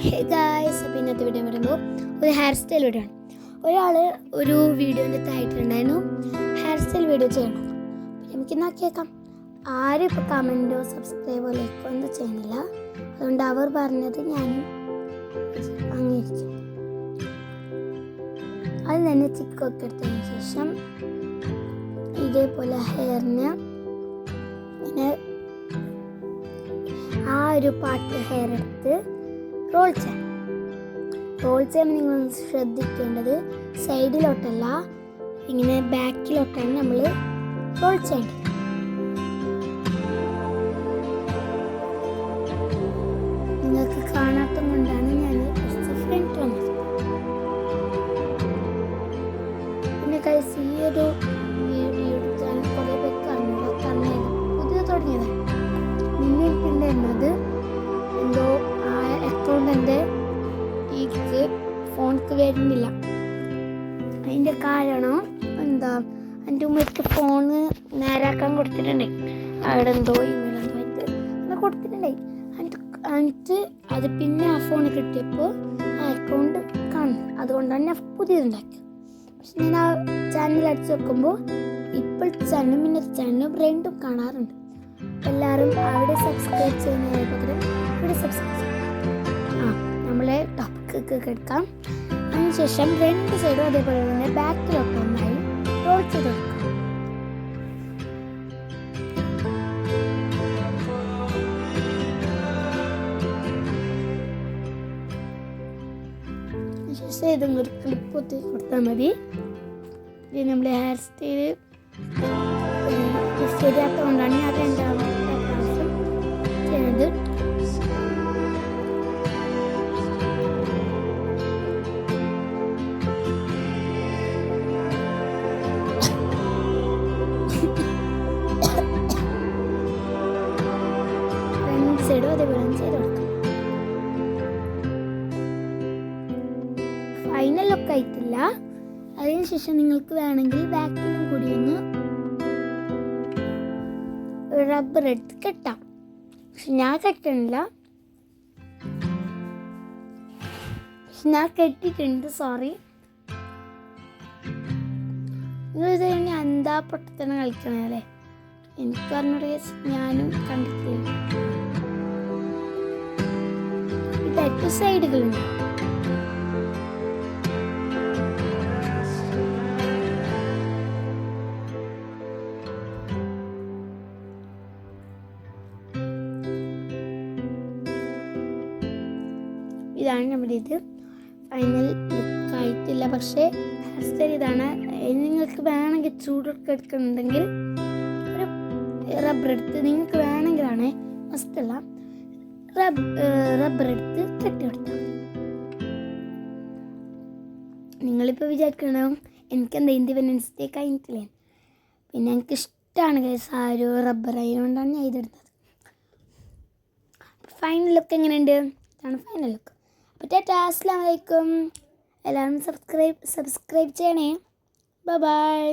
Hey guys, അപ്പോൾ ഇന്നത്തെ video പറയുമ്പോൾ ഒരു ഹെയർ സ്റ്റൈൽ വീഡിയോ ആണ്. ഒരാൾ ഒരു വീഡിയോൻ്റെ തായിട്ടുണ്ടായിരുന്നു ഹെയർ സ്റ്റൈൽ വീഡിയോ ചെയ്യണം. നമുക്കിന്നാ കേൾക്കാം. ആരും ഇപ്പോൾ കമൻറ്റോ സബ്സ്ക്രൈബോ ലൈക്കോ ഒന്നും ചെയ്യുന്നില്ല. അതുകൊണ്ട് അവർ പറഞ്ഞത് ഞാൻ അംഗീകരിക്കും. അത് തന്നെ ചിക്കൊക്കെ എടുത്തതിന് ശേഷം ഇതേപോലെ ഹെയറിന് ഇങ്ങനെ ആ ഒരു പാട്ട് ഹെയർ എടുത്ത് റോൾ ചെയ്യുമ്പോൾ നിങ്ങൾ ശ്രദ്ധിക്കേണ്ടത് സൈഡിലോട്ടല്ല, ഇങ്ങനെ ബാക്കിലോട്ടാണ് നമ്മൾ റോൾ ചെയ്യേണ്ടത്. നിങ്ങൾക്ക് കാണാത്തത് കൊണ്ടാണ് ഞാൻ ഫ്രണ്ട് വന്നത്. പിന്നെ കൈസ് ഈ ഒരു വീഡിയോ എടുക്കാൻ കുറേ പേർക്ക് കാണുന്നത് പുതിയ തുടങ്ങിയതാണ്. നിന്നിട്ടുണ്ടായിരുന്നത് എന്തോ അക്കൗണ്ടിൻ്റെ ഈക്ക് ഫോണിക്ക് വരുന്നില്ല. അതിൻ്റെ കാരണം എന്താ, എൻ്റെ ഉമ്മയ്ക്ക് ഫോണ് നേരാക്കാൻ കൊടുത്തിട്ടുണ്ടേ. അവിടെ എന്തോ ഇമെയിലെന്തോ ആയിട്ട് അങ്ങനെ കൊടുത്തിട്ടുണ്ടായി. എന്നിട്ട് അത് പിന്നെ ആ ഫോൺ കിട്ടിയപ്പോൾ ആ അക്കൗണ്ട് കാണുന്നു. അതുകൊണ്ടാണ് ഞാൻ പുതിയതുണ്ടാക്കിയത്. പക്ഷെ ഞാൻ ആ ചാനൽ അടിച്ച് വെക്കുമ്പോൾ ഇപ്പോഴത്തെ ചാനലും ഇന്നത്തെ ചാനലും രണ്ടും കാണാറുണ്ട്. എല്ലാവരും അവിടെ സബ്സ്ക്രൈബ് ചെയ്യുന്നതിന് പകരം ഇവിടെ സബ്സ്ക്രൈബ് ചെയ്യും. നമ്മളെ ടോപ്പിക്ക് എടുക്കാം. അതിനുശേഷം രണ്ട് സൈഡും അതേപോലെ തന്നെ ബാക്കിലൊക്കെ റോൾ ചെയ്ത് കൊടുക്കാം. ശേഷം ഏതെങ്കിലും ഒരു ക്ലിപ്പ് ഒത്തി കൊടുത്താൽ മതി. ഇത് നമ്മുടെ ഹെയർ സ്റ്റൈൽ ശരിയാത്തതുകൊണ്ടാണ് ഞാൻ രണ്ടാമത്തെ പ്രാവശ്യം ചെയ്യുന്നത്. രണ്ട് സൈഡും അതേപോലെ ചെയ്ത് കൊടുക്കാം. ഫൈനൽ ലുക്ക് ആയിട്ടില്ല. അതിനുശേഷം നിങ്ങൾക്ക് വേണമെങ്കിൽ ബാക്കിലും കൂടി ഒന്ന് റബ്ബർ എടുത്ത് കെട്ടാം. പക്ഷെ ഞാൻ കെട്ടണില്ല, ഞാൻ കെട്ടിയിട്ടുണ്ട്. സോറി. ഇത് എന്താ പൊട്ടത്തന്നെ കളിക്കണേ അല്ലേ? എനിക്ക് പറഞ്ഞ ഞാനും കണ്ടിട്ടില്ല. ഇതായിട്ട് സൈഡുകളുണ്ട്. ഇതാണ് നമ്മുടെ ഇത്. ഫൈനൽ ലുക്ക് ആയിട്ടില്ല, പക്ഷേ ഹെയർ സ്റ്റൈൽ ഇതാണ്. നിങ്ങൾക്ക് വേണമെങ്കിൽ ചൂടൊക്കെ എടുക്കുന്നുണ്ടെങ്കിൽ ഒരു റബ്ബർ എടുത്ത് നിങ്ങൾക്ക് വേണമെങ്കിലാണ്, മസ്റ്റല്ല, റബ്ബർ എടുത്ത് കെട്ടി കൊടുത്താൽ. നിങ്ങളിപ്പോൾ വിചാരിക്കണം എനിക്കെന്താ ഇൻഡിപെൻഡൻസ് ഡേ കഴിഞ്ഞിട്ടില്ലേ. പിന്നെ എനിക്ക് ഇഷ്ടമാണ് ഗൈസ് ആ ഒരു റബ്ബർ, ആയതുകൊണ്ടാണ് ഞാൻ ഇതെടുത്തത്. ഫൈനൽ ലുക്ക് എങ്ങനെയുണ്ട്? ഇതാണ് ഫൈനൽ ലുക്ക്. അപ്പോൾ അസ്സലാമു അലൈക്കും. എല്ലാവരും സബ്സ്ക്രൈബ് ചെയ്യണേ. ബൈ.